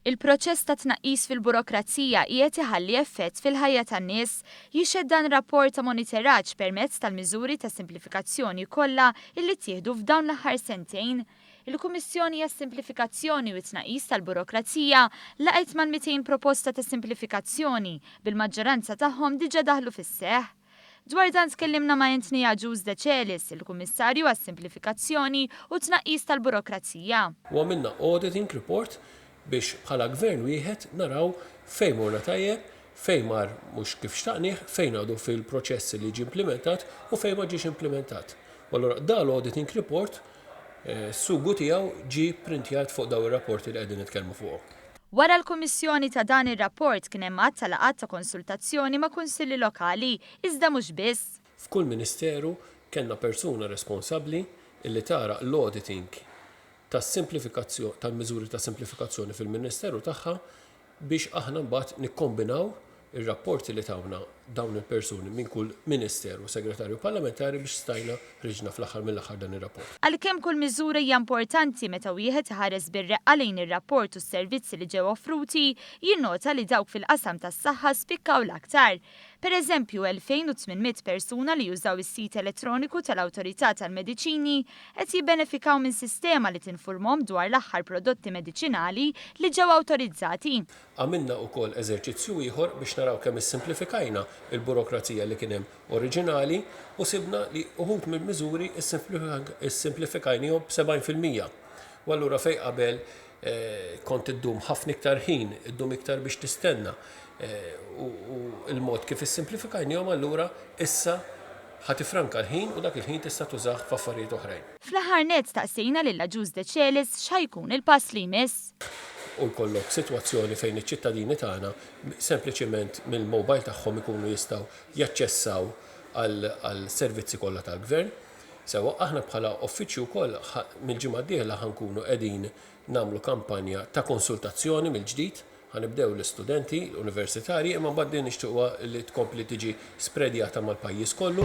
Il-proċess ta' tnaqqis fil-burokrazija qiegħed iħalli effett fil-ħajja tan-nies jixhed dan rapport ta' monitoraġġ permezz tal-miżuri ta' simplifikazzjoni kollha illi ttieħdu f'dawn l-aħħar sentejn. Il-Kummissjoni għas-Simplifikazzjoni u t-tnaqqis tal-Burokrazija laqgħet mal-200 proposta ta' simplifikazzjoni bil-maġġoranza tagħhom diġà daħlu fis-seħħ. Dwar dan tkellimna ma' Anthony Agius De Celis, il-Kummissarju għas-Simplifikazzjoni u tnaqqis tal-Burokrazija. U għamilna auditing report biex bħala gvern wieħed naraw fejn morna tajjeb, fejn mar mhux kif xtaqnieh, fejn għadu fil-proċessi li ġi implementat u fejn ma ġiex implementat. Allura da l-auditing report sugu tiegħu ġi printjat fuq daw ir-rapporti li qegħdin nitkellmu fuqhom. Wara l-Kummissjoni ta' dan ir-rapport kien hemm għadd laqgħat ta' konsultazzjoni ma' kunsilli lokali, iżda mhux biss. F'kull ministeru kellna persuna responsabbli illi tara l-auditing tal-miżuri ta' simplifikazzjoni fil-ministeru tagħha biex aħna mbagħad nikkombinaw ir-rapporti li tawna dawn il-persuni minn kull ministeru segretarju parlamentari biex stajna riġna fl-aħħar mill-aħħar dan ir-rapport. Għalkemm kull miżura hija importanti meta wieħed iħares bir-reqqa lejn ir-rapport u s-servizzi li ġew offruti, jinnota li dawk fil-qasam tas-saħħa spikkaw l-aktar. Pereżempju, 2800 persuna li jużaw is-sit elettroniku tal-Awtorità tal-Mediċini qed jibbenefikaw minn sistema li tinfurmhom dwar l-aħħar prodotti mediċinali li ġew awtorizzati. Għamilna wkoll eżerċizzju ieħor biex naraw kemm issimplifikajna il-burokrazija li kien hemm oriġinali u sibna li uħud mill-miżuri issimplifikajnihom b'70%. U allura fejn qabel kont iddum ħafna iktar ħin, iddum iktar biex tistenna. U il-mod kif issimplifikajnihom allura issa ħatifranka l-ħin u dak il-ħin tista' tużah f'affarijiet oħrajn. Fl-aħħar nett staqsejna lil Agius De Celis x'ħajkun il-pass li jmiss. U jkollok sitwazzjoni fejn iċ-ċittadini tagħna sempliċement mill-mobile tagħhom ikunu jistgħu jaċċessaw għal servizzi kollha tal-gvern. Sewa aħna bħala uffiċċju wkoll mill-ġimgħa d-dieħla ħankunu qegħdin nagħmlu kampanja ta' konsultazzjoni mill-ġdid. Ħanibdew l-istudenti, l-universitarji, imma mbagħad din nixtieqwa li tkompli tiġi spredjata mal-pajjiż kollu.